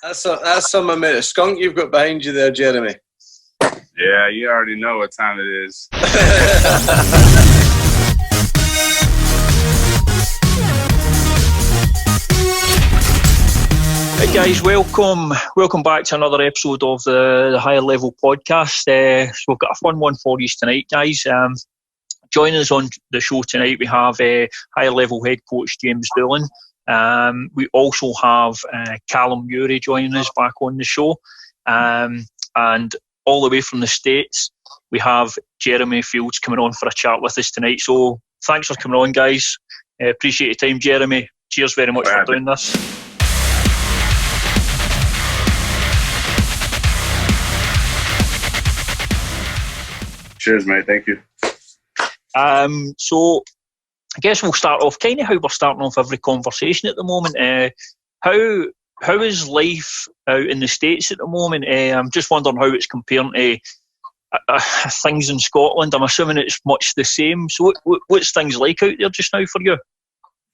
That's some amount of skunk you've got behind you there, Jeremy. Yeah, you already know what time it is. Hey guys, welcome back to another episode of the Higher Level podcast. So we've got a fun one for you tonight, guys. Joining us on the show tonight, we have Higher Level head coach James Doolan. We also have Calum Murrie joining us back on the show. And all the way from the States, we have Jeremy Fields coming on for a chat with us tonight. So thanks for coming on, guys. Appreciate your time, Jeremy. Cheers very much for doing this. Cheers, mate. Thank you. So I guess we'll start off kind of how we're starting off every conversation at the moment. How is life out in the States at the moment? I'm just wondering how it's comparing to things in Scotland. I'm assuming it's much the same. So what's things like out there just now for you?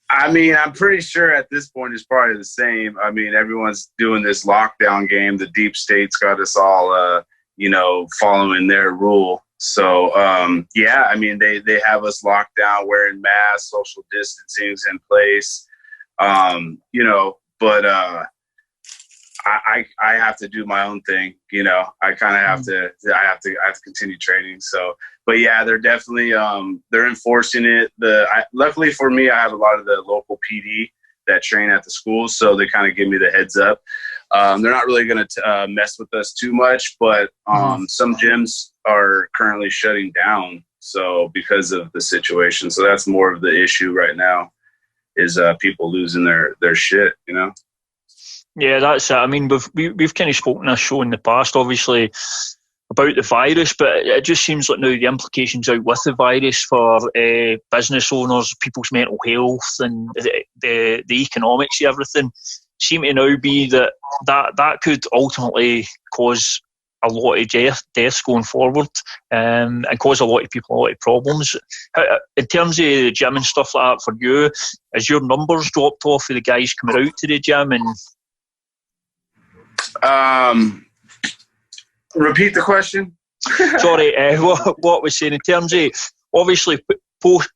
I mean, I'm pretty sure at this point it's probably the same. I mean, everyone's doing this lockdown game. The deep state's got us all, following their rule. So, yeah, I mean, they have us locked down, wearing masks, social distancing's in place, but I have to do my own thing, I kind of have to continue training. So, but yeah, they're definitely, they're enforcing it. Luckily for me, I have a lot of the local PD that train at the school. So they kind of give me the heads up. They're not really going to mess with us too much, but some gyms are currently shutting down. So because of the situation, so that's more of the issue right now is people losing their shit, Yeah, that's it. I mean, we've kind of spoken on this show in the past, obviously, about the virus, but it just seems like now the implications out with the virus for business owners, people's mental health and the economics of everything seem to now be that could ultimately cause a lot of deaths going forward and cause a lot of people a lot of problems. In terms of the gym and stuff like that for you, has your numbers dropped off of the guys coming out to the gym? And repeat the question. Sorry, what was saying in terms of obviously post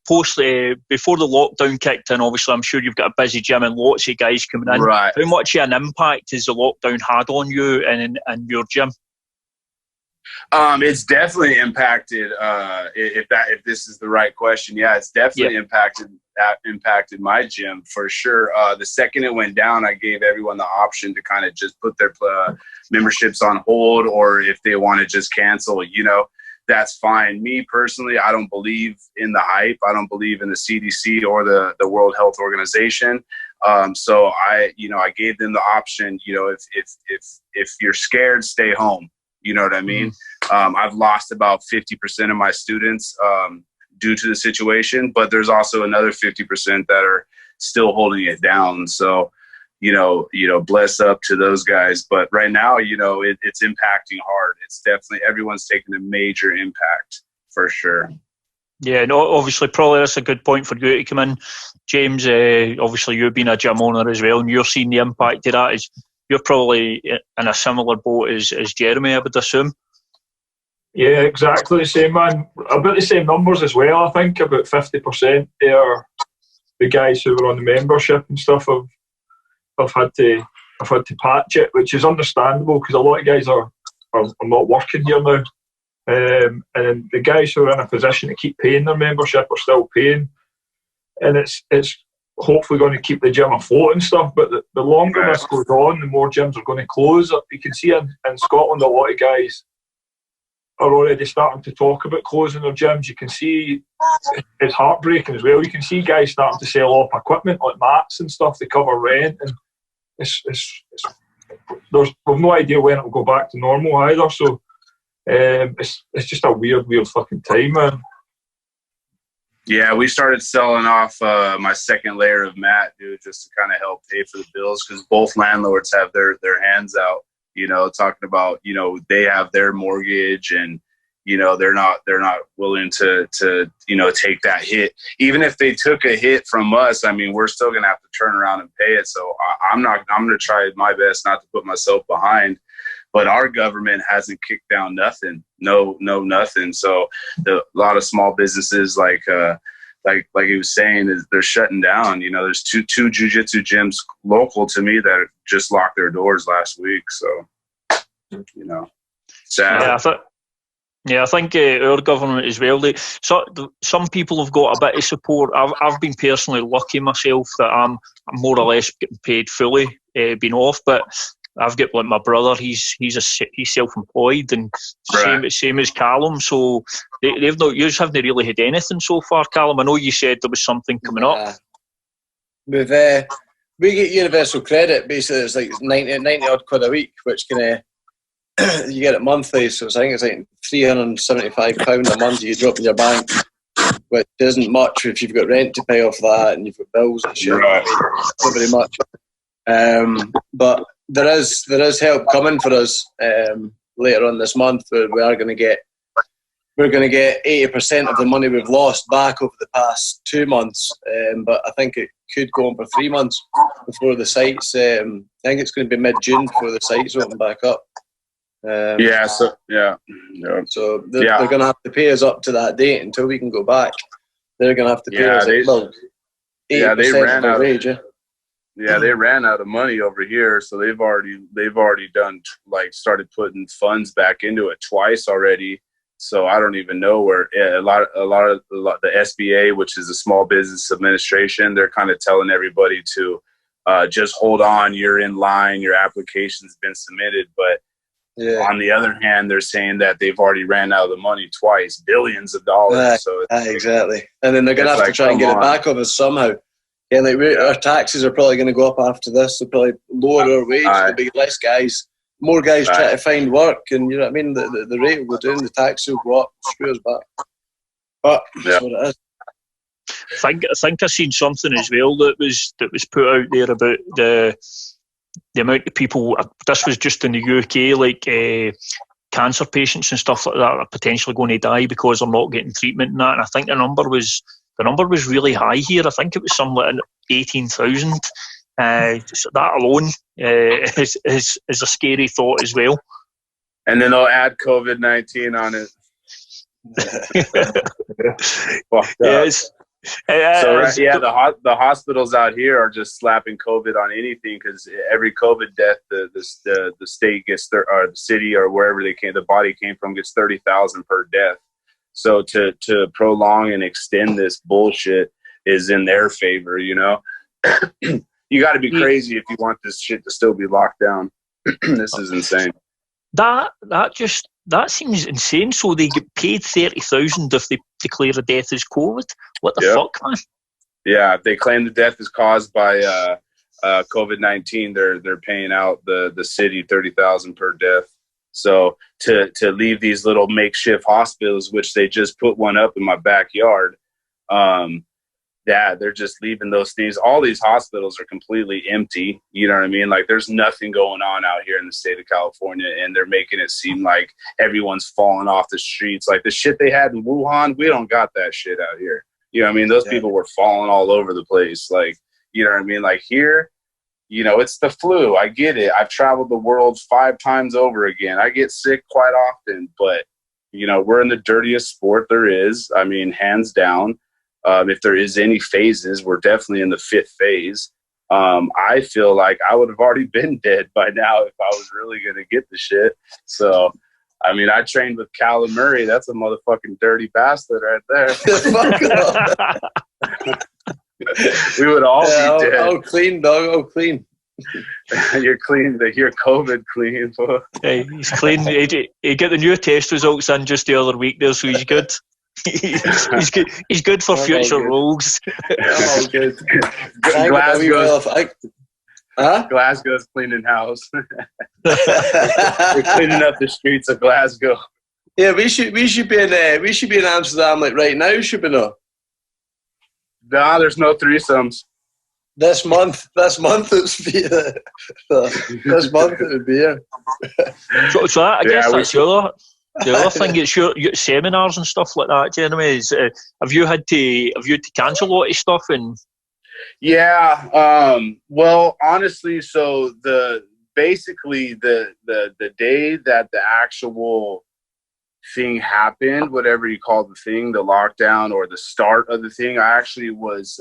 before the lockdown kicked in, obviously I'm sure you've got a busy gym and lots of guys coming in. Right. How much of an impact has the lockdown had on you and your gym? It's definitely impacted. If this is the right question, yeah, it's definitely impacted my gym for sure. The second it went down, I gave everyone the option to kind of just put their memberships on hold, or if they want to just cancel, that's fine. Me personally, I don't believe in the hype. I don't believe in the CDC or the World Health Organization. So I gave them the option. If you're scared, stay home. You know what I mean? I've lost about 50% of my students due to the situation, but there's also another 50% that are still holding it down. So, bless up to those guys. But right now, it's impacting hard. It's definitely, everyone's taking a major impact for sure. Yeah, no, obviously, probably that's a good point for you to come in, James. Obviously, you've been a gym owner as well, and you're seeing the impact of that. You're probably in a similar boat as Jeremy, I would assume. Yeah, exactly the same, man. About the same numbers as well. I think about 50% are the guys who were on the membership and stuff have had to patch it, which is understandable because a lot of guys are not working here now. And then the guys who are in a position to keep paying their membership are still paying. And it's hopefully going to keep the gym afloat and stuff, but the longer this goes on, the more gyms are going to close. You can see in Scotland a lot of guys are already starting to talk about closing their gyms. You can see it's heartbreaking as well. You can see guys starting to sell off equipment like mats and stuff to cover rent, and we've no idea when it'll go back to normal either. So it's just a weird fucking time, man. Yeah, we started selling off my second layer of mat, dude, just to kind of help pay for the bills because both landlords have their hands out, talking about, they have their mortgage and, they're not willing to take that hit. Even if they took a hit from us, I mean, we're still going to have to turn around and pay it. So I'm going to try my best not to put myself behind, but our government hasn't kicked down nothing. No, nothing. So a lot of small businesses like he was saying, is they're shutting down. There's two jiu-jitsu gyms local to me that just locked their doors last week. So, sad. Yeah, I think our government as well. Some people have got a bit of support. I've been personally lucky myself that I'm more or less getting paid fully, being off. But I've got my brother. He's self-employed and same as Calum. So they've not. You just haven't really had anything so far, Calum. I know you said there was something coming up. We get universal credit. Basically, it's like 90 odd quid a week, which can. You get it monthly, so I think it's like £375 a month you drop in your bank, which isn't much if you've got rent to pay off that and you've got bills and shit. Right. Not very much. But there is help coming for us later on this month. Where we're going to get 80% of the money we've lost back over the past 2 months. But I think it could go on for 3 months before the sites. I think it's going to be mid-June before the sites open back up. So they're going to have to pay us up to that date until we can go back. They're going to have to pay us. They ran out. They ran out of money over here, so they've already done started putting funds back into it twice already. So I don't even know where a lot of the SBA, which is the Small Business Administration, they're kind of telling everybody to just hold on. You're in line. Your application's been submitted, but on the other hand, they're saying that they've already ran out of the money twice, billions of dollars. Exactly. And then they're going to have to try and get it back of us somehow. Yeah, our taxes are probably going to go up after this. They'll probably lower our wage. There'll be less guys, more guys try to find work. And you know what I mean? The rate will go down, the tax will go up, screw us back. But that's what it is. I think I seen something as well that was put out there about the amount of people. This was just in the UK, like cancer patients and stuff like that are potentially going to die because they're not getting treatment and that. And I think the number was really high here. I think it was somewhere like 18,000. So that alone is a scary thought as well. And then they'll add COVID-19 on it. The hospitals out here are just slapping COVID on anything because every COVID death, the state gets or the city or wherever the body came from gets 30,000 per death. So to prolong and extend this bullshit is in their favor, you know. You got to be crazy if you want this shit to still be locked down. This is insane. That seems insane. So they get paid 30,000 if they declare a death as COVID. What the fuck, man? Yeah, if they claim the death is caused by COVID-19, they're paying out the city 30,000 per death. So to leave these little makeshift hospitals, which they just put one up in my backyard, they're just leaving those things. All these hospitals are completely empty. You know what I mean? Like there's nothing going on out here in the state of California, and they're making it seem like everyone's falling off the streets. Like the shit they had in Wuhan, we don't got that shit out here. You know what I mean? Those people were falling all over the place. Like, you know what I mean? Like here, you know, it's the flu. I get it. I've traveled the world 5 times over again. I get sick quite often, but, you know, we're in the dirtiest sport there is. I mean, hands down. If there is any phases, we're definitely in the 5th phase. I feel like I would have already been dead by now if I was really going to get the shit. So, I mean, I trained with Calum Murrie. That's a motherfucking dirty bastard right there. We would all be dead. Oh, clean, dog. Oh, clean. You're clean. You're COVID clean. Hey, he's clean. He got the new test results in just the other week there, so he's good. He's good. He's good for future roles. I'm all good. Glasgow's cleaning house. We're cleaning up the streets of Glasgow. Yeah, we should be in Amsterdam like right now, should we not? Nah, there's no threesomes. This month it's this month it would be here. So I guess that's the other. The other thing is your seminars and stuff like that, Jeremy. Have you had to cancel a lot of stuff? And yeah, well, honestly, so basically the day that the actual thing happened, whatever you call the thing, the lockdown or the start of the thing, I actually was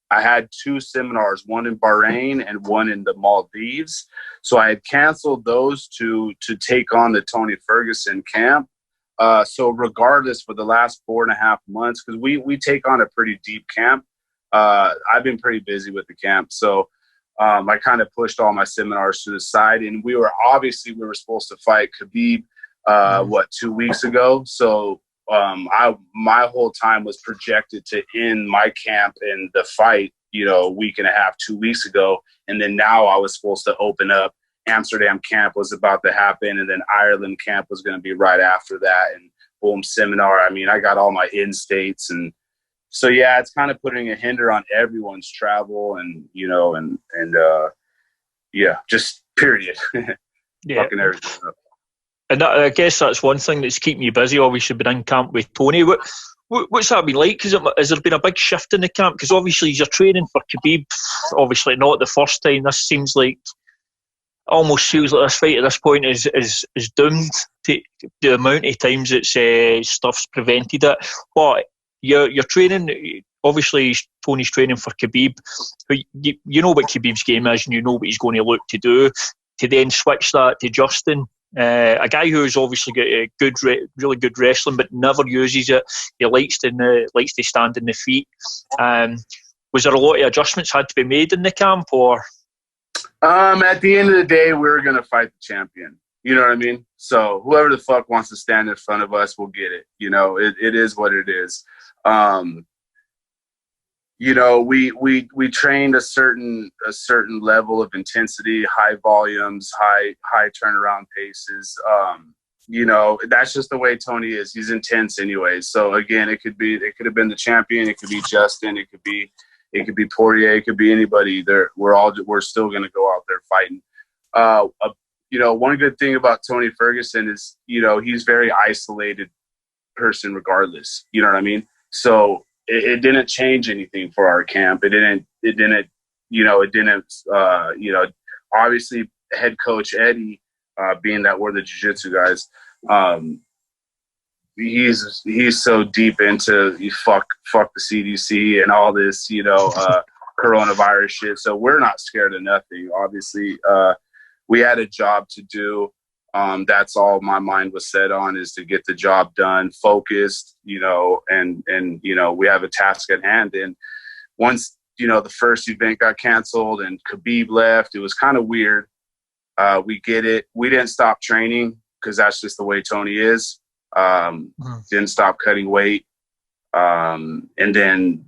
I had 2 seminars, one in Bahrain and one in the Maldives. So I had canceled those to take on the Tony Ferguson camp. So regardless, for the last 4.5 months, because we take on a pretty deep camp, I've been pretty busy with the camp. So I kind of pushed all my seminars to the side, and we were supposed to fight Khabib, 2 weeks ago. So my whole time was projected to end my camp and the fight, a week and a half, 2 weeks ago. And then now I was supposed to open up. Amsterdam camp was about to happen, and then Ireland camp was going to be right after that. And boom, seminar. I mean, I got all my in-states. And so, yeah, it's kind of putting a hinder on everyone's travel and, just period. Yeah. Fucking everything up. And I guess that's one thing that's keeping you busy. Obviously, been in camp with Tony. What's that been like? Has there been a big shift in the camp? Because obviously you're training for Khabib. Obviously, not the first time. This seems like almost feels like this fight at this point is doomed to the amount of times it's stuff's prevented it. But you're training. Obviously, Tony's training for Khabib. You know what Khabib's game is, and you know what he's going to look to do. To then switch that to Justin. A guy who's obviously got a really good wrestling, but never uses it. He likes to stand in the feet. Was there a lot of adjustments had to be made in the camp, or? At the end of the day, we're gonna fight the champion. You know what I mean? So whoever the fuck wants to stand in front of us will get it. It is what it is. We trained a certain level of intensity, high volumes, high turnaround paces. That's just the way Tony is. He's intense anyway. So again, it could have been the champion, it could be Justin, it could be Poirier, it could be anybody. We're still gonna go out there fighting. One good thing about Tony Ferguson is, he's very isolated person regardless. You know what I mean? So it didn't change anything for our camp. Obviously head coach Eddie, being that we're the jiu-jitsu guys, he's so deep into fuck the CDC and all this, coronavirus shit. So we're not scared of nothing. Obviously, we had a job to do. That's all my mind was set on, is to get the job done, focused, and we have a task at hand. And once, the first event got canceled and Khabib left, it was kind of weird. We get it. We didn't stop training because that's just the way Tony is. Didn't stop cutting weight. And then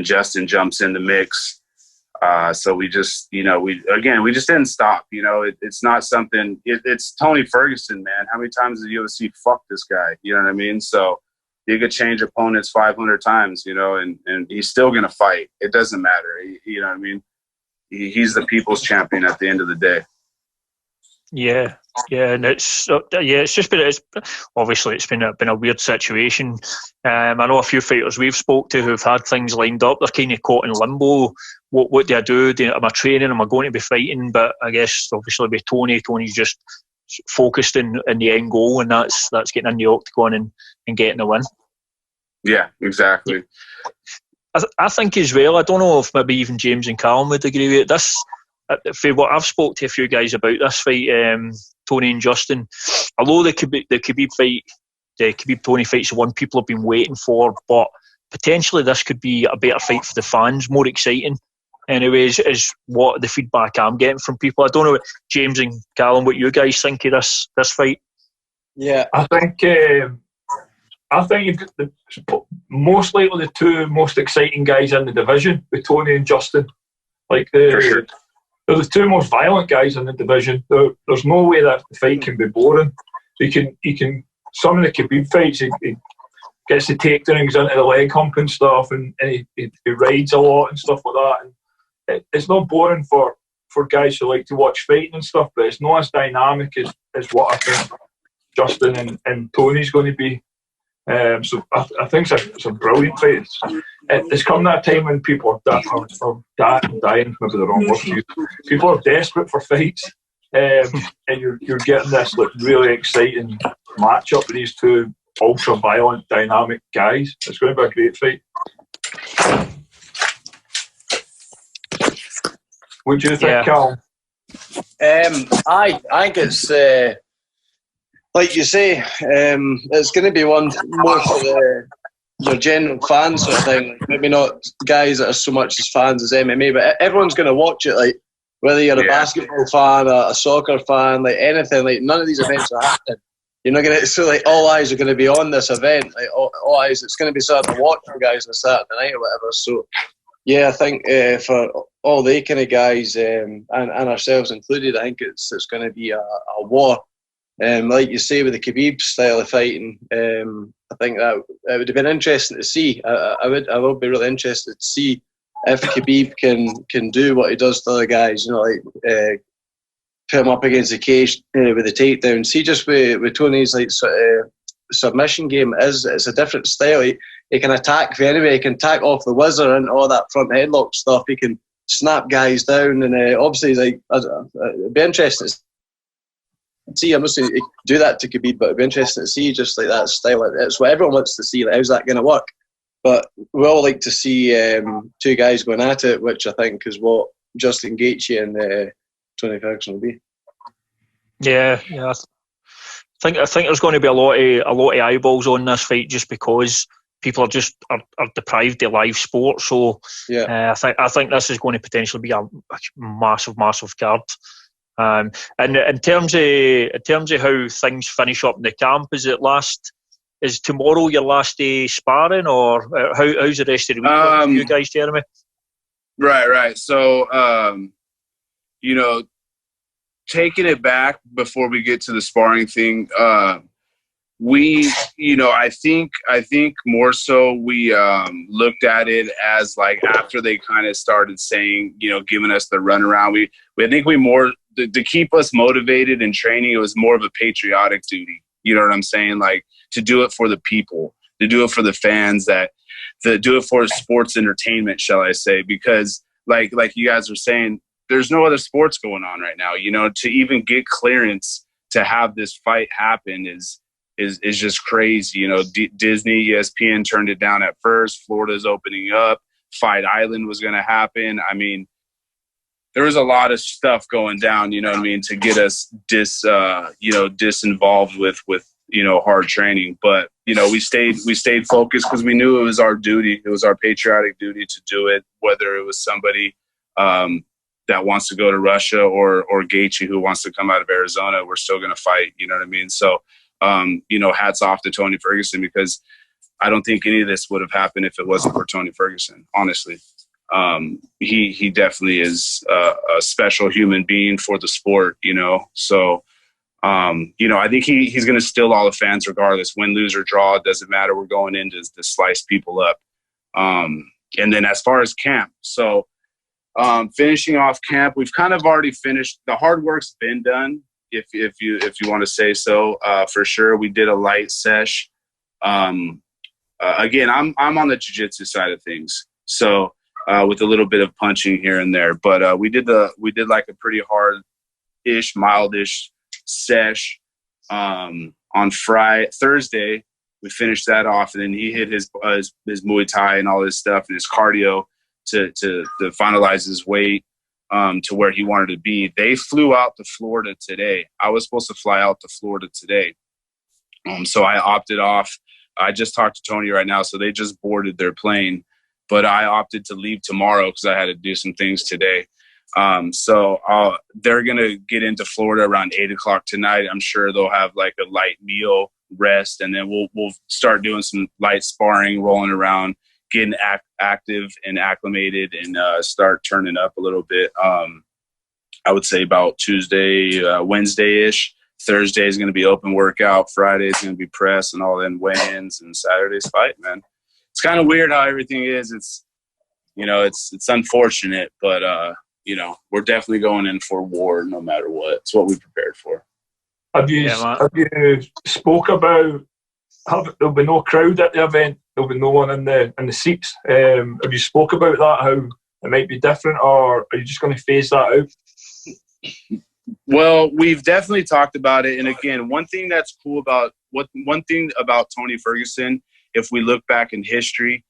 Justin jumps in the mix. So we just, we just didn't stop. It's not something. It's Tony Ferguson, man. How many times did UFC fuck this guy? You know what I mean? So you could change opponents 500 times, and he's still gonna fight. It doesn't matter. You know what I mean? He's the people's champion at the end of the day. Yeah, and it's just been obviously it's been a weird situation. I know a few fighters we've spoke to who've had things lined up. They're kind of caught in limbo. What do I do? Am I training? Am I going to be fighting? But I guess obviously with Tony's just focused in the end goal, and that's getting in the octagon and getting the win. Yeah, exactly. I think as well. I don't know if maybe even James and Calum would agree with it. This. For what I've spoke to a few guys about this fight, Tony and Justin, although the Khabib fight, the Khabib-Tony fight's the one people have been waiting for, but potentially this could be a better fight for the fans, more exciting. Anyways, is what the feedback I'm getting from people. I don't know, James and Calum, what you guys think of this fight. Yeah, I think you've got most likely the two most exciting guys in the division, with Tony and Justin. For sure. They're the two most violent guys in the division. There's no way that the fight can be boring. He can some of the Khabib fights, he gets the takedowns into the leg hump and stuff, and he rides a lot and stuff like that. And it's not boring for guys who like to watch fighting and stuff, but it's not as dynamic as what I think Justin and Tony's going to be. So I think it's a brilliant fight. It's come that time when people are dying, maybe the wrong word to use. People are desperate for fights, and you're getting this like really exciting matchup with these two ultra violent, dynamic guys. It's going to be a great fight. What do you think, Cal? I think it's like you say, it's going to be one more for your general fans sort of thing. Like, maybe not guys that are so much as fans as MMA, but everyone's going to watch it. Like whether you're a basketball fan, a soccer fan, like anything. Like none of these events are happening. You're not going to. So like all eyes are going to be on this event. Like all eyes. It's going to be something to watch for guys on a Saturday night or whatever. So yeah, I think for all the kind of guys and ourselves included, I think it's going to be a war. Like you say, with the Khabib style of fighting, I think that it would have been interesting to see. I would be really interested to see if Khabib can do what he does to other guys. You know, like put him up against the cage with the takedown. See, just with Tony's like submission game, it's a different style. He can attack for anyway. He can attack off the whizzer and all that front headlock stuff. He can snap guys down, and obviously, like it'd be interesting to see. I'm not saying do that to Khabib, but it'd be interesting to see just like that style. It's what everyone wants to see. Like, how's that going to work? But we all like to see two guys going at it, which I think is what Justin Gaethje and Tony Ferguson will be. Yeah. I think there's going to be a lot of eyeballs on this fight just because people are deprived of live sport. So I think this is going to potentially be a massive card. And in terms of how things finish up in the camp, is tomorrow your last day sparring, or how's the rest of the week for you guys, Jeremy? Right. So taking it back before we get to the sparring thing, I think more so we looked at it as like after they kind of started saying, giving us the runaround. I think we more to keep us motivated in training. It was more of a patriotic duty. You know what I'm saying? Like to do it for the people, to do it for the fans, to do it for sports entertainment, shall I say? Because like you guys were saying, there's no other sports going on right now. To even get clearance to have this fight happen is just crazy. Disney, ESPN turned it down at first. Florida's opening up. Fight Island was going to happen. I mean, there was a lot of stuff going down, to get us disinvolved with hard training. But, we stayed focused because we knew it was our duty. It was our patriotic duty to do it, whether it was somebody that wants to go to Russia or Gaethje who wants to come out of Arizona. We're still going to fight. You know what I mean? So, hats off to Tony Ferguson, because I don't think any of this would have happened if it wasn't for Tony Ferguson, honestly. He definitely is a special human being for the sport, So, I think he's going to still all the fans regardless. Win, lose, or draw, it doesn't matter. We're going in to slice people up. And then as far as camp, so finishing off camp, we've kind of already finished. The hard work's been done, if you want to say so. For sure, we did a light sesh. Again, I'm on the jiu-jitsu side of things, so with a little bit of punching here and there. But we did like a pretty hard-ish, mildish sesh on Thursday. We finished that off, and then he hit his Muay Thai and all his stuff and his cardio to finalize his weight to where he wanted to be. They flew out to Florida today. I was supposed to fly out to Florida today. So I opted off. I just talked to Tony right now, so they just boarded their plane. But I opted to leave tomorrow because I had to do some things today. So they're going to get into Florida around 8 o'clock tonight. I'm sure they'll have like a light meal, rest, and then we'll start doing some light sparring, rolling around, getting active and acclimated, and start turning up a little bit. I would say about Tuesday, Wednesday-ish. Thursday is going to be open workout. Friday is going to be press and all then weigh-ins, and Saturday's fight, man. It's kind of weird how everything is. It's unfortunate, but we're definitely going in for war no matter what. It's what we prepared for. Have you spoke about? There'll be no crowd at the event. There'll be no one in the seats. Have you spoke about that? How it might be different, or are you just going to phase that out? Well, we've definitely talked about it. And again, one thing that's cool about Tony Ferguson, if we look back in history,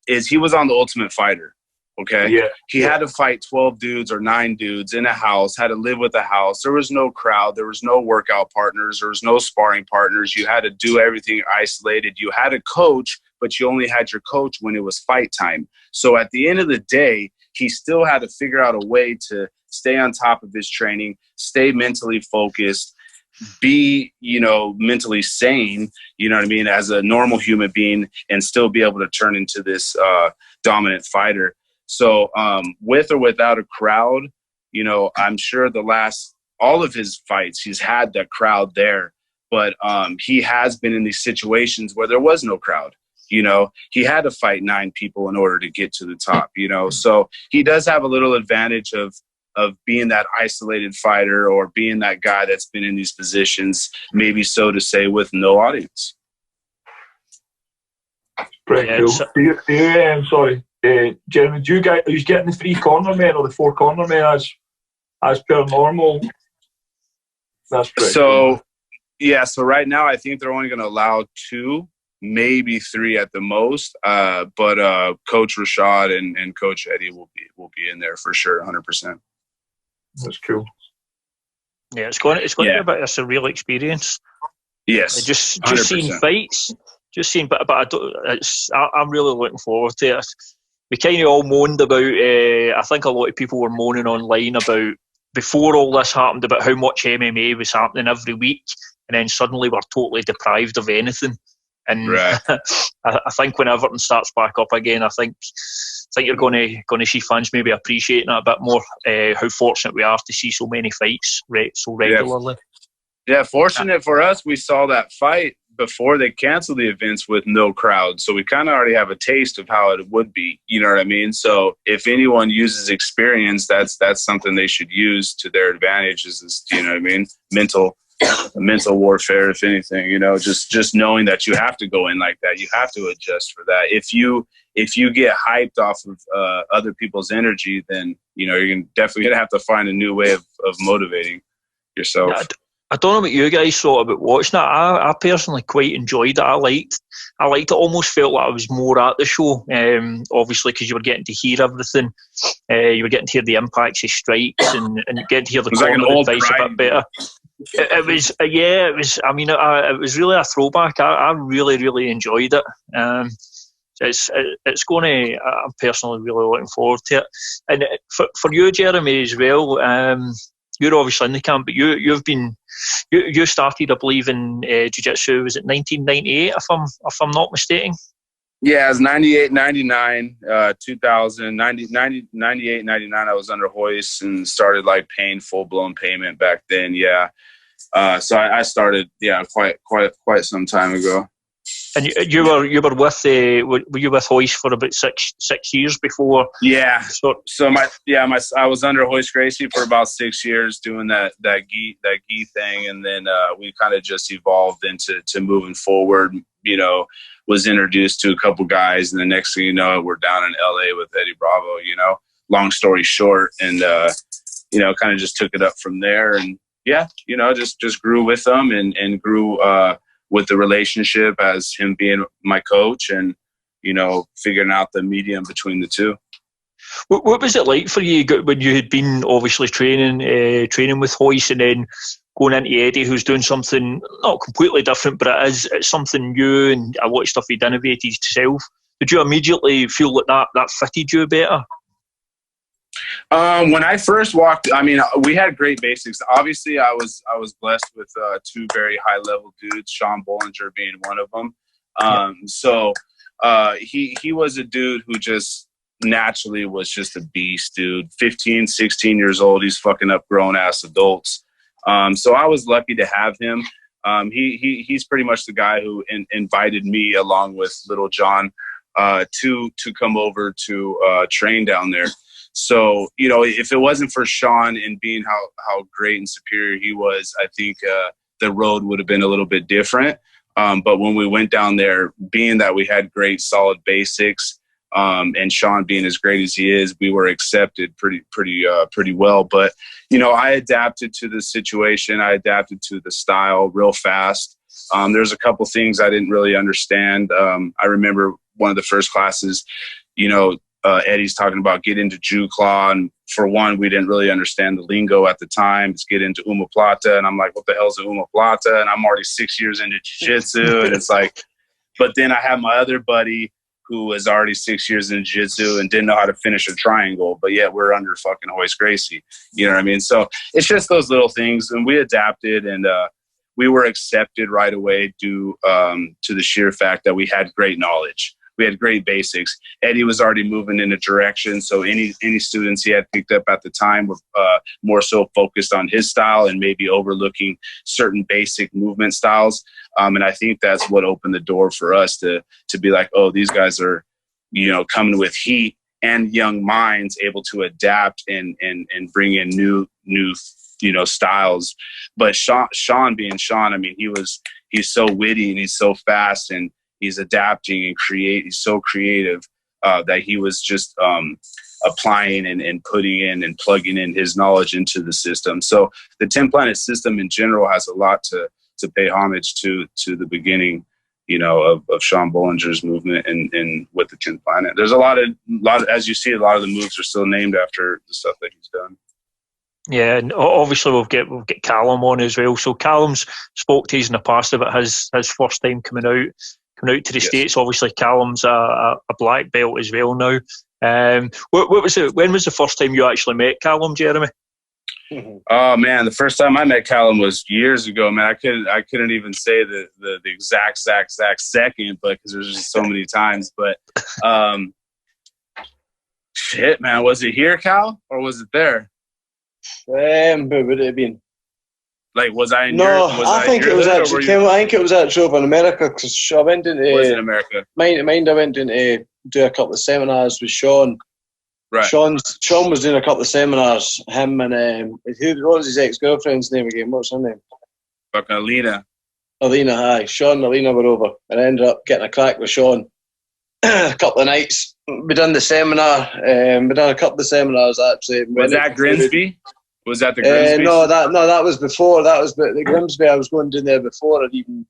is he was on The Ultimate Fighter. Okay. Yeah. He had to fight 12 dudes or 9 dudes in a house, had to live with a house. There was no crowd. There was no workout partners. There was no sparring partners. You had to do everything isolated. You had a coach, but you only had your coach when it was fight time. So at the end of the day, he still had to figure out a way to stay on top of his training, stay mentally focused, be, mentally sane, you know what I mean, as a normal human being, and still be able to turn into this dominant fighter. So with or without a crowd, I'm sure all of his fights, he's had that crowd there, but he has been in these situations where there was no crowd. He had to fight 9 people in order to get to the top, so he does have a little advantage of being that isolated fighter, or being that guy that's been in these positions, maybe so to say, with no audience. Pretty cool. Sorry, Jeremy, are you getting the 3 corner men or the 4 corner men as per normal? That's pretty cool. Yeah, so right now I think they're only going to allow 2, maybe 3 at the most. But Coach Rashad and Coach Eddie will be in there for sure, 100%. That's cool. Yeah, it's going to be a bit of a surreal experience. Yes, just seeing fights, but I'm really looking forward to it. We kind of all moaned about. I think a lot of people were moaning online about, before all this happened, about how much MMA was happening every week, and then suddenly we're totally deprived of anything. And right. I think when everything starts back up again, I think you're going to see fans maybe appreciating it a bit more. How fortunate we are to see so many fights so regularly. Yeah, fortunate for us, we saw that fight before they canceled the events with no crowd, so we kind of already have a taste of how it would be. You know what I mean? So if anyone uses experience, that's something they should use to their advantage. Is you know what I mean? Mental warfare, if anything, just knowing that you have to go in like that, you have to adjust for that. If you get hyped off of other people's energy, then you're definitely gonna have to find a new way of motivating yourself. Yeah, I don't know what you guys thought about watching it. I personally quite enjoyed it. I liked it. Almost felt like I was more at the show, obviously, because you were getting to hear everything. You were getting to hear the impacts of strikes and getting to hear the corner advice a bit better. It was. I mean, it was really a throwback. I really, really enjoyed it. It's going to. I'm personally really looking forward to it. And for you, Jeremy, as well. You're obviously in the camp, but you started, I believe, in jiu-jitsu. Was it 1998? If I'm not mistaken. Yeah, it was 98, 99, 2000, 98, 99. I was under hoist and started paying full-blown payment back then. Yeah, so I started quite some time ago. And you were with Hoist for about six years before? Yeah. So I was under Hoist Gracie for about 6 years doing that gi thing, and then we kind of just evolved into moving forward. Was introduced to a couple guys, and the next thing you know, we're down in LA with Eddie Bravo. Long story short, and kind of just took it up from there, and just grew with them and grew with the relationship as him being my coach, and figuring out the medium between the two. What was it like for you when you had been obviously training with Hoist, and then going into Eddie, who's doing something not completely different, but it's something new, and a lot of stuff he'd innovated himself? Did you immediately feel like that fitted you better? When I first walked, we had great basics. Obviously, I was blessed with 2 very high level dudes, Sean Bollinger being one of them. So he was a dude who just naturally was just a beast, dude. 15, 16 years old, he's fucking up grown ass adults. So I was lucky to have him. He's pretty much the guy who invited me along with Little John to come over to train down there. So, you know, if it wasn't for Sean and being how great and superior he was, I think the road would have been a little bit different. But when we went down there, being that we had great solid basics, and Sean being as great as he is, we were accepted pretty well. But, you know, I adapted to the situation. I adapted to the style real fast. There's a couple things I didn't really understand. I remember one of the first classes, you know, Eddie's talking about get into Jiu Claw. And for one, we didn't really understand the lingo at the time. Let's get into Omoplata. And I'm like, what the hell's an Omoplata? And I'm already 6 years into jiu-jitsu. And it's like, but then I have my other buddy who was already 6 years in jiu-jitsu and didn't know how to finish a triangle, but yet we're under fucking Hoist Gracie. You know what I mean? So it's just those little things. And we adapted, and we were accepted right away due to the sheer fact that we had great knowledge. We had great basics. Eddie was already moving in a direction, so any students he had picked up at the time were more so focused on his style and maybe overlooking certain basic movement styles. And I think that's what opened the door for us to be like, oh, these guys are, you know, coming with heat and young minds, able to adapt and bring in new you know, styles. But Sean being Sean, I mean, he's so witty and he's so fast and he's adapting and he's so creative that he was just applying and putting in and plugging in his knowledge into the system. So the 10 Planet system in general has a lot to pay homage to the beginning, you know, of Sean Bollinger's movement and with the 10 Planet. There's a lot of, as you see, a lot of the moves are still named after the stuff that he's done. Yeah, and obviously we'll get Calum on as well. So Calum's spoke to us in the past about his first time coming out to the States. Obviously, Calum's a black belt as well now. What was it? When was the first time you actually met Calum, Jeremy? Oh man, the first time I met Calum was years ago. Man, I couldn't even say the exact second, but because there's just so many times. But shit, man, was it here, Cal, or was it there? Where would it have been? Like, was I in No, Europe? I think it was actually. I think it was actually over in America because I went into. Was in America? Mind, I went in to do a couple of seminars with Sean. Right. Sean was doing a couple of seminars. Him and what was his ex-girlfriend's name again? What's her name? Fucking Alina. Alina, hi. Sean and Alina were over, and I ended up getting a crack with Sean. A couple of nights. We done the seminar. We done a couple of seminars actually. Was that Grimsby? Was that the Grimsby? No, that was before. That was the Grimsby. I was going down there before I'd even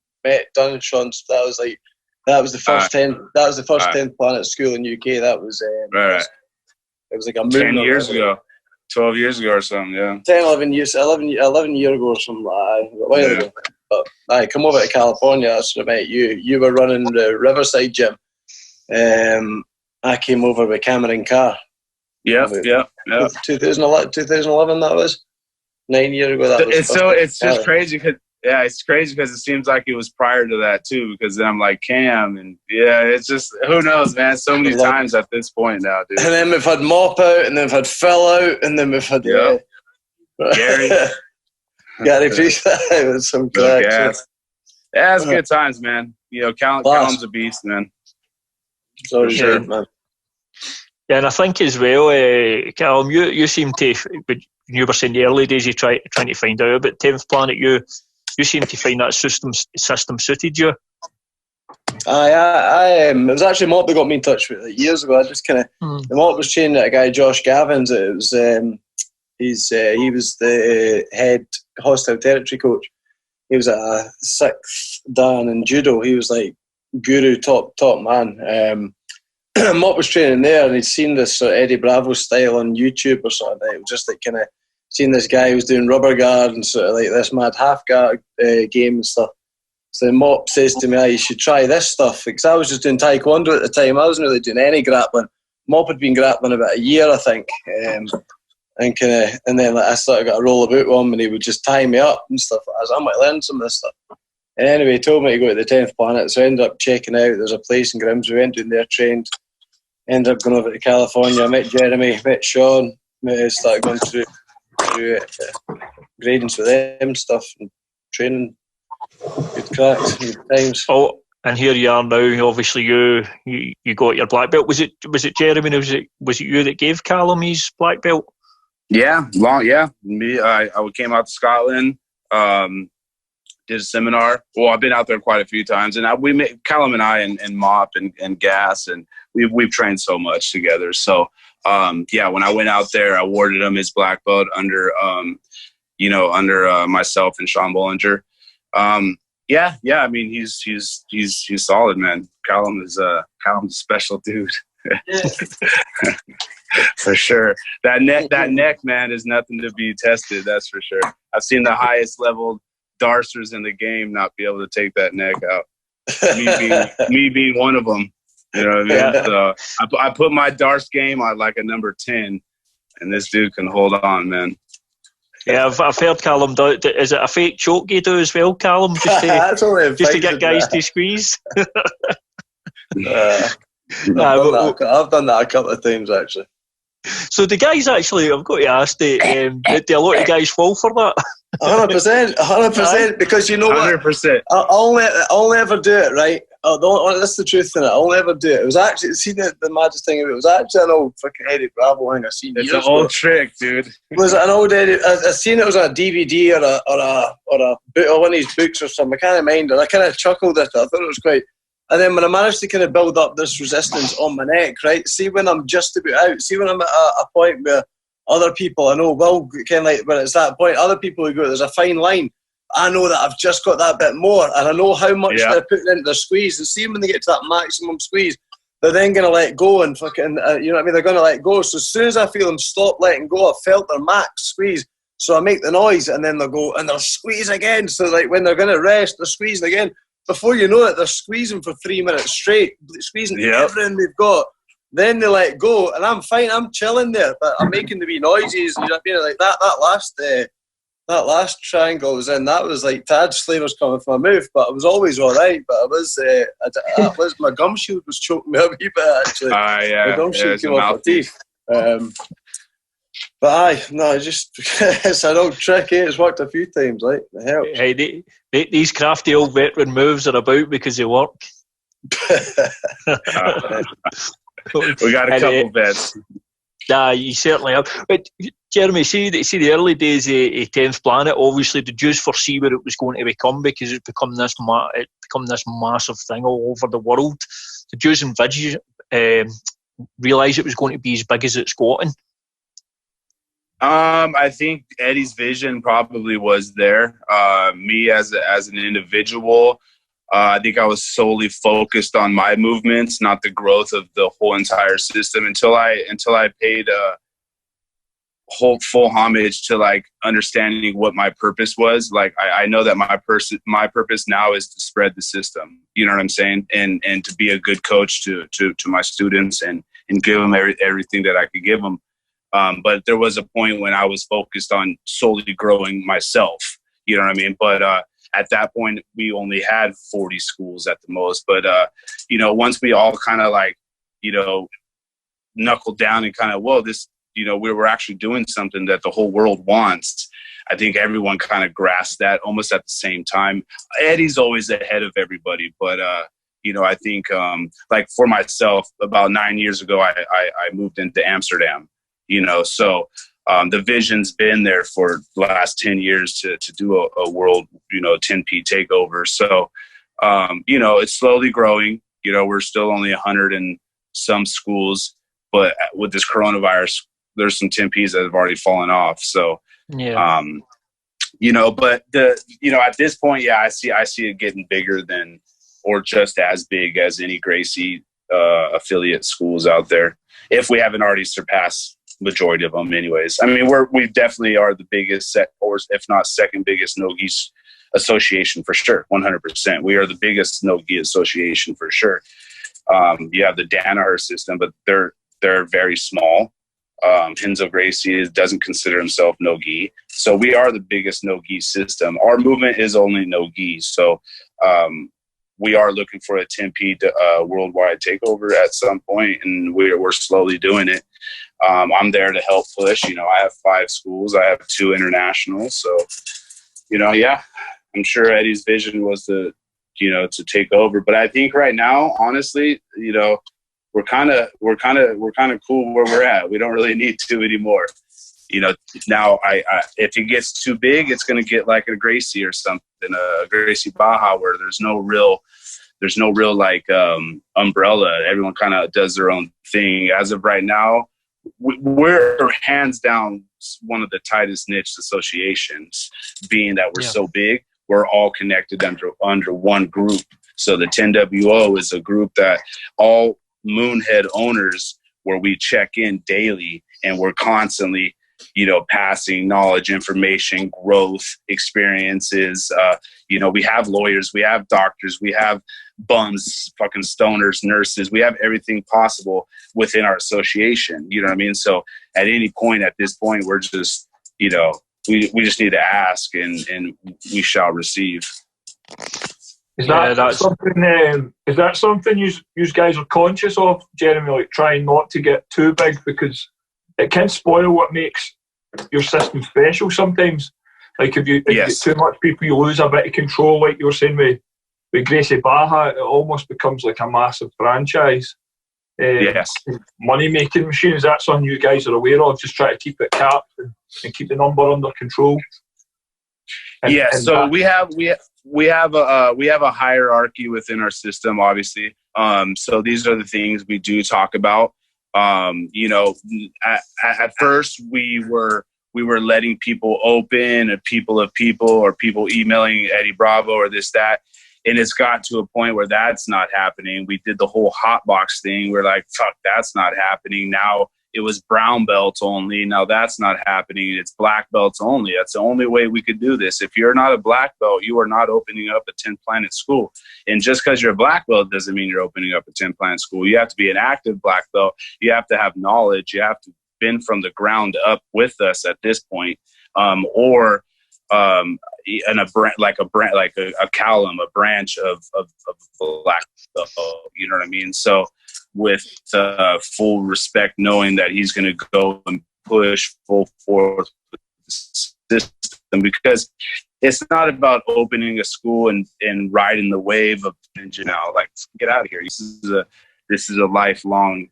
done Sean's. That was the first 10. That was the first 10th Planet school in UK. That was right. It was like a 10 years ago, 12 years ago or something. Yeah. 10, 11 years ago or something like that. A while ago. But I come over to California. That's when I met you. You were running the Riverside gym. I came over with Cameron Carr. Yeah. 2011 that was 9 years ago. It's just crazy because it seems like it was prior to that too, because then I'm like Cam and it's just, who knows, man, so many times at this point now, dude. And then we've had Mop out, and then we've had Phil out, and then we've had Gary Priest with some cracks. Yeah, it's good times, man. You know, Calum's a beast, man. So sure, man. Yeah, and I think as well, Calum, you seem to, when you were saying the early days, you trying to find out about 10th Planet, you seem to find that system suited you. It was actually Mop that got me in touch with it years ago. I just kind of, the Mop was training at a guy, Josh Gavins. It was, he was the head hostile territory coach. He was at a 6th Dan in judo. He was like guru, top man. Mop was training there, and he'd seen this sort of Eddie Bravo style on YouTube or something. It was just like kind of seen this guy who was doing rubber guard and sort of like this mad half guard game and stuff. So Mop says to me, you should try this stuff, because I was just doing Taekwondo at the time. I wasn't really doing any grappling. Mop had been grappling about a year, I think, and then like, I sort of got a roll about with him, and he would just tie me up and stuff. I might learn some of this stuff. And anyway, he told me to go to the 10th Planet, so I ended up checking out. There's a place in Grimsby. We went down there, trained. Ended up going over to California. I met Jeremy, met Sean. Started going through gradings with them stuff and training. Good cracks, good times. And here you are now. Obviously, you got your black belt. Was it Jeremy? Was it you that gave Calum his black belt? Yeah, Me, I came out to Scotland. Did a seminar. Well, I've been out there quite a few times, and Calum and I and Mop and Gas, and we've trained so much together. So when I went out there, I awarded him his black belt under myself and Sean Bollinger. I mean, he's solid, man. Calum's a special dude. For sure. That neck, man, is nothing to be tested. That's for sure. I've seen the highest level darcers in the game not be able to take that neck out. Me being one of them. You know what I mean? Yeah. So I put my darts game on like a number 10, and this dude can hold on, man. Yeah, I've heard Calum do. Is it a fake choke you do as well, Calum? Just to get guys to squeeze. I've done that a couple of times actually. So the guys actually, I've got to ask, do a lot of guys fall for that? 100%, because you know what? 100%. I'll never do it, right? That's the truth in it. I'll never do it. It was actually, see the maddest thing of it was actually an old fucking Eddie Bravo thing I seen. It's an old trick, dude. Was it an old Eddie? I seen it was on a DVD or one of these books or something. I can't mind, and I kind of chuckled at it. I thought it was quite. And then when I managed to kind of build up this resistance on my neck, right? See when I'm just about out. See when I'm at a point where other people I know will kind of like when it's that point. Other people who go, there's a fine line. I know that I've just got that bit more, and I know how much they're putting into their squeeze. And see when they get to that maximum squeeze, they're then going to let go and fucking, you know what I mean? They're going to let go. So as soon as I feel them stop letting go, I felt their max squeeze. So I make the noise, and then they'll go and they'll squeeze again. So like when they're going to rest, they're squeezing again. Before you know it, they're squeezing for 3 minutes straight, squeezing everything they've got. Then they let go, and I'm fine. I'm chilling there, but I'm making the wee noises. You know what I mean? Like that last triangle I was in. That was like Tad's flavours coming from my mouth, but I was always all right. But I was my gum shield was choking me a wee bit actually. My gum shield came off my teeth. But it's an old trick. It's worked a few times. Like it helps. Hey, these crafty old veteran moves are about because they work. We got a couple bets. Nah, you certainly have. But Jeremy, see the early days of 10th Planet. Obviously, did you foresee where it was going to become, because it's become this massive thing all over the world? Did you envisage, realise it was going to be as big as it's gotten? I think Eddie's vision probably was there. Me as an individual, I think I was solely focused on my movements, not the growth of the whole entire system, until I paid full homage to like understanding what my purpose was. Like I know that my purpose now is to spread the system. You know what I'm saying? And to be a good coach to my students and give them everything that I could give them. But there was a point when I was focused on solely growing myself. You know what I mean? But at that point, we only had 40 schools at the most. But, once we all kind of like, knuckled down and kind of, whoa, this, we were actually doing something that the whole world wants. I think everyone kind of grasped that almost at the same time. Eddie's always ahead of everybody. But, I think like for myself, about 9 years ago, I moved into Amsterdam. So the vision's been there for the last 10 years to do a world, 10P takeover. So, it's slowly growing. We're still only 100 and some schools, but with this coronavirus, there's some 10Ps that have already fallen off. So, but at this point, I see it getting bigger than, or just as big as any Gracie affiliate schools out there, if we haven't already surpassed majority of them anyways. I mean, we definitely are the biggest, or if not second biggest, no-gi association for sure, 100%. We are the biggest no-gi association for sure. You have the Danaher system, but they're very small. Hinzo Gracie doesn't consider himself no-gi. So we are the biggest no-gi system. Our movement is only no-gi. So we are looking for a 10P worldwide takeover at some point, and we're slowly doing it. I'm there to help push. I have 5 schools. I have 2 internationals. So, I'm sure Eddie's vision was to to take over. But I think right now, honestly, we're kind of cool where we're at. We don't really need to anymore. Now if it gets too big, it's going to get like a Gracie or something, a Gracie Baja, where there's no real like umbrella. Everyone kind of does their own thing. As of right now, we're hands down one of the tightest niched associations, being that we're so big. We're all connected under one group. So the 10WO is a group that all Moonhead owners, where we check in daily, and we're constantly, passing knowledge, information, growth, experiences. We have lawyers, we have doctors, we have bums, fucking stoners, nurses. We have everything possible within our association. You know what I mean? So at any point, at this point, we're just, we just need to ask, and we shall receive. Is that something you guys are conscious of, Jeremy? Like trying not to get too big, because it can spoil what makes your system special sometimes. Like if you get too much people, you lose a bit of control. Like you were saying with Gracie Baja, it almost becomes like a massive franchise. Money making machine. Is that something you guys are aware of? Just try to keep it capped and keep the number under control. So we have a hierarchy within our system, obviously. So these are the things we do talk about. At first we were letting people open, and people or people emailing Eddie Bravo or this, that. And it's got to a point where that's not happening. We did the whole hot box thing. We're like, fuck, that's not happening. Now it was brown belts only. Now that's not happening. It's black belts only. That's the only way we could do this. If you're not a black belt, you are not opening up a 10 Planet school. And just because you're a black belt doesn't mean you're opening up a 10 Planet school. You have to be an active black belt. You have to have knowledge. You have to been from the ground up with us at this point, and a Calum, a branch of black belt. You know what I mean? So with full respect, knowing that he's going to go and push full forth with the system, because it's not about opening a school and riding the wave of now, like, get out of here. This is a lifelong,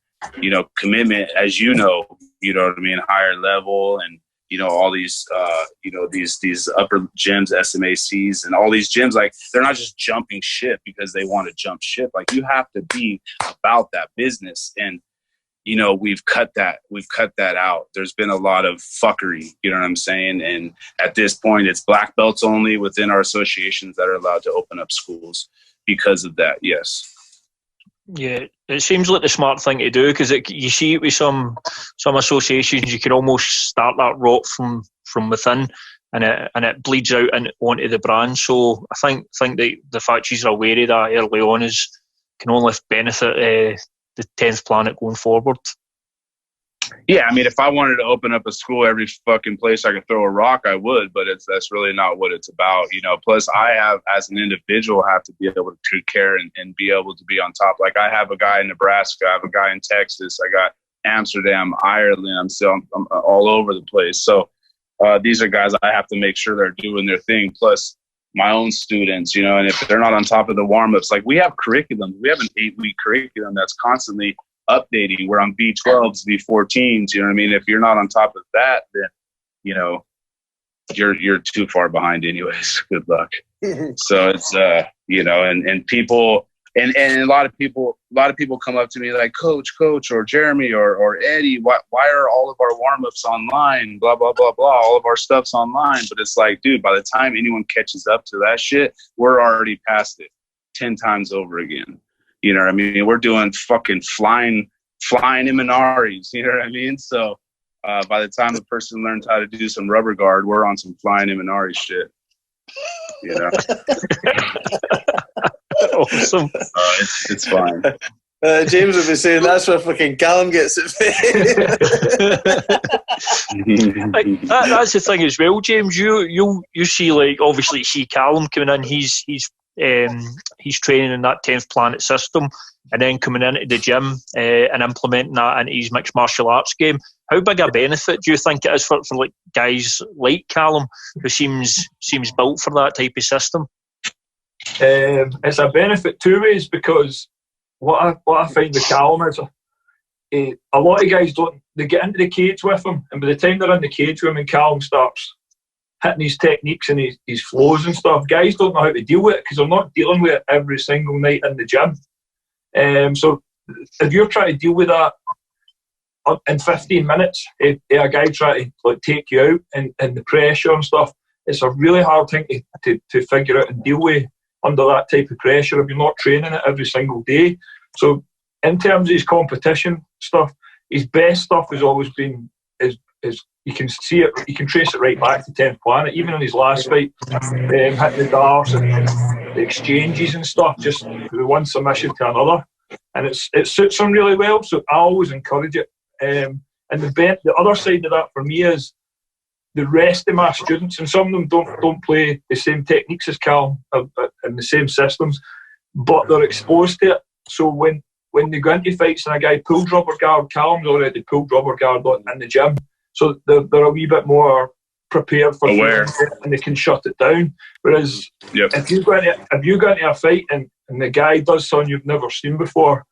commitment, as you know what I mean, higher level, and all these these upper gyms, SMACs, and all these gyms, like, they're not just jumping ship because they want to jump ship. Like, you have to be about that business. And we've cut that out. There's been a lot of fuckery, you know what I'm saying? And at this point, it's black belts only within our associations that are allowed to open up schools because of that. Yes. Yeah, it seems like the smart thing to do, because you see it with some associations. You can almost start that rot from within, and it bleeds out onto the brand. So I think that the fact you're aware of that early on can only benefit the 10th Planet going forward. Yeah, I mean, if I wanted to open up a school every fucking place I could throw a rock, I would, but that's really not what it's about, Plus, I have, as an individual, have to be able to take care and be able to be on top. Like, I have a guy in Nebraska, I have a guy in Texas, I got Amsterdam, Ireland, I'm all over the place. So these are guys I have to make sure they're doing their thing. Plus, my own students, and if they're not on top of the warm-ups, like, we have curriculum. We have an 8-week curriculum that's constantly updating. We're on B12s, B14s, you know what I mean? If you're not on top of that, then you're too far behind anyways. Good luck. So it's and people and a lot of people come up to me like, coach, or Jeremy or Eddie, why are all of our warm-ups online, blah blah blah blah, all of our stuff's online? But it's like, dude, by the time anyone catches up to that shit, we're already past it 10 times over again. You know what I mean? We're doing fucking flying Iminaris, you know what I mean? So by the time the person learns how to do some rubber guard, we're on some flying Iminari shit. Awesome. It's fine. James would be saying that's where fucking Calum gets it. That's the thing as well, James. You see, like, obviously see Calum coming in. He's training in that 10th Planet system, and then coming into the gym and implementing that into his mixed martial arts game. How big a benefit do you think it is for like guys like Calum, who seems built for that type of system? It's a benefit two ways, because what I find with Calum is a lot of guys they get into the cage with him, and by the time they're in the cage with him and Calum starts hitting his techniques and his flows and stuff, guys don't know how to deal with it because they're not dealing with it every single night in the gym. So if you're trying to deal with that in 15 minutes, a guy trying to take you out and the pressure and stuff, it's a really hard thing to figure out and deal with under that type of pressure if you're not training it every single day. So in terms of his competition stuff, his best stuff has always been is you can see it, you can trace it right back to 10th Planet. Even in his last fight, hitting the darts and the exchanges and stuff, just from one submission to another, and it suits him really well. So I always encourage it. And the other side of that for me is the rest of my students, and some of them don't play the same techniques as Calum and the same systems, but they're exposed to it. So when they go into fights and a guy pulls rubber guard, Calum's already pulled rubber guard in the gym, so they're a wee bit more prepared for aware, and they can shut it down. Whereas if you go into a fight and the guy does something you've never seen before,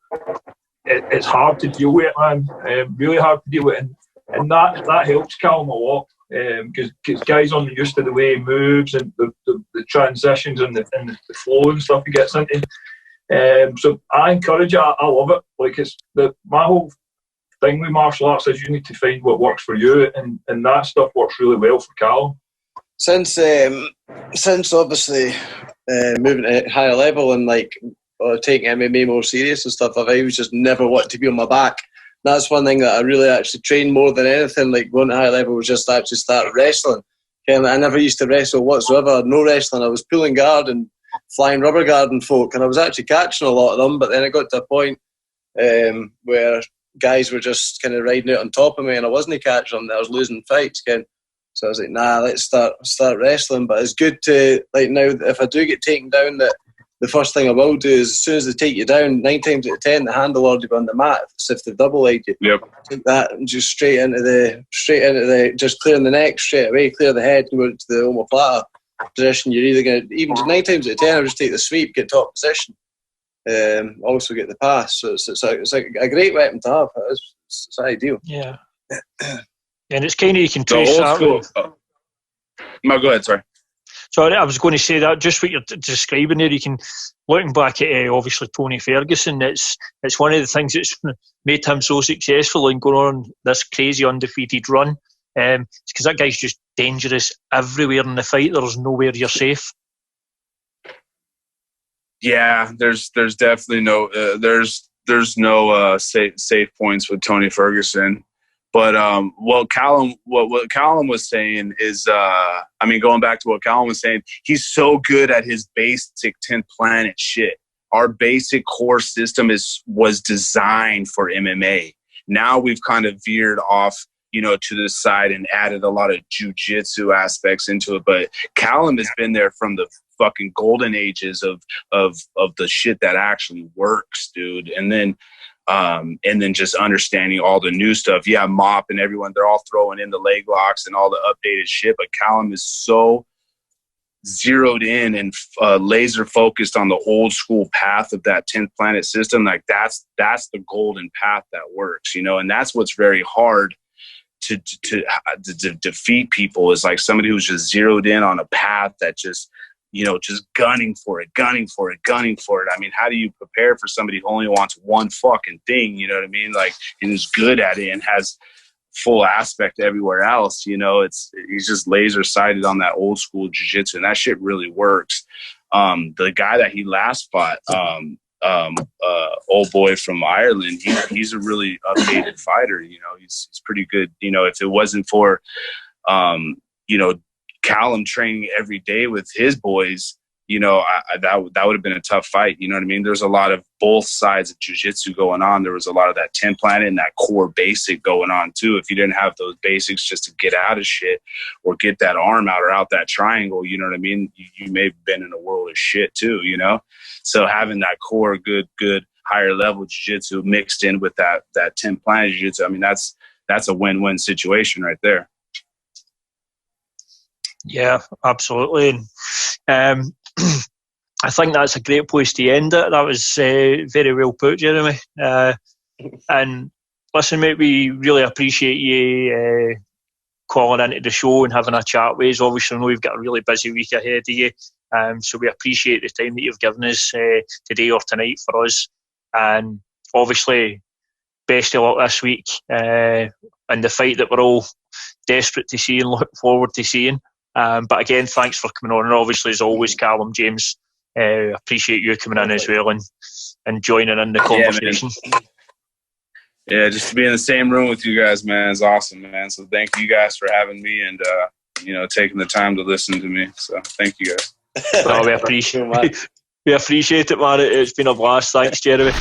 it's hard to deal with it, man. Really hard to deal with it, and that helps Calum a lot. Because guys aren't used to the way he moves and the transitions and the flow and stuff he gets into. So I encourage it. I love it. Like my whole thing with martial arts is you need to find what works for you, and that stuff works really well for Calum. Since obviously moving to higher level and taking MMA more serious and stuff, I've always just never wanted to be on my back. That's one thing that I really actually trained more than anything. Like going to high level was just actually start wrestling. I never used to wrestle whatsoever. No wrestling. I was pulling guard and flying rubber guarding folk, and I was actually catching a lot of them. But then it got to a point where guys were just kind of riding out on top of me, and I wasn't catching them. I was losing fights, Ken. So I was like, nah, let's start wrestling. But it's good to now if I do get taken down, that the first thing I will do is as soon as they take you down, 9 times out of 10, the handle already be on the mat. If they've double-legged you, take that and just straight into the just clearing the neck straight away, clear the head and go to the omoplata position. You're either going to, even 9 times out of 10, I'll just take the sweep, get top position, also get the pass. So it's a great weapon to have. It's ideal. Yeah. And it's kind of, you can trace that. No, go ahead, sorry. Sorry, I was going to say that just what you're describing there, you can, looking back at obviously Tony Ferguson, it's one of the things that's made him so successful and going on this crazy undefeated run. It's because that guy's just dangerous everywhere in the fight. There's nowhere you're safe. Yeah, there's definitely no there's no safe points with Tony Ferguson. But what Calum was saying is, going back to what Calum was saying, he's so good at his basic 10th Planet shit. Our basic core system was designed for MMA. Now we've kind of veered off, to the side and added a lot of jiu-jitsu aspects into it. But Calum has been there from the fucking golden ages of the shit that actually works, dude. And then just understanding all the new stuff. Yeah, Mop and everyone, they're all throwing in the leg locks and all the updated shit. But Calum is so zeroed in and laser focused on the old school path of that 10th Planet system. Like that's the golden path that works, and that's what's very hard to defeat people, is like somebody who's just zeroed in on a path that just gunning for it. I mean, how do you prepare for somebody who only wants one fucking thing, you know what I mean? Like, and is good at it and has full aspect everywhere else, he's just laser sighted on that old school jiu-jitsu, and that shit really works. The guy that he last fought, old boy from Ireland, he's a really updated fighter, he's pretty good. If it wasn't for, Calum training every day with his boys, that would have been a tough fight. You know what I mean? There's a lot of both sides of jiu-jitsu going on. There was a lot of that 10 Planet and that core basic going on too. If you didn't have those basics just to get out of shit or get that arm out or out that triangle, you know what I mean? You may have been in a world of shit too, So having that core good higher level jiu-jitsu mixed in with that 10 Planet jiu-jitsu, I mean, that's a win-win situation right there. Yeah, absolutely. I think that's a great place to end it. That was very well put, Jeremy. And listen, mate, we really appreciate you calling into the show and having a chat with us. Obviously, I know we've got a really busy week ahead of you, so we appreciate the time that you've given us today or tonight for us. And obviously, best of luck this week and the fight that we're all desperate to see and look forward to seeing. But again, thanks for coming on. And obviously, as always, Calum, James, appreciate you coming in as well and joining in the conversation. Yeah, just to be in the same room with you guys, man, is awesome, man. So thank you guys for having me and, taking the time to listen to me. So thank you guys. Well, we appreciate it, man. It's been a blast. Thanks, Jeremy.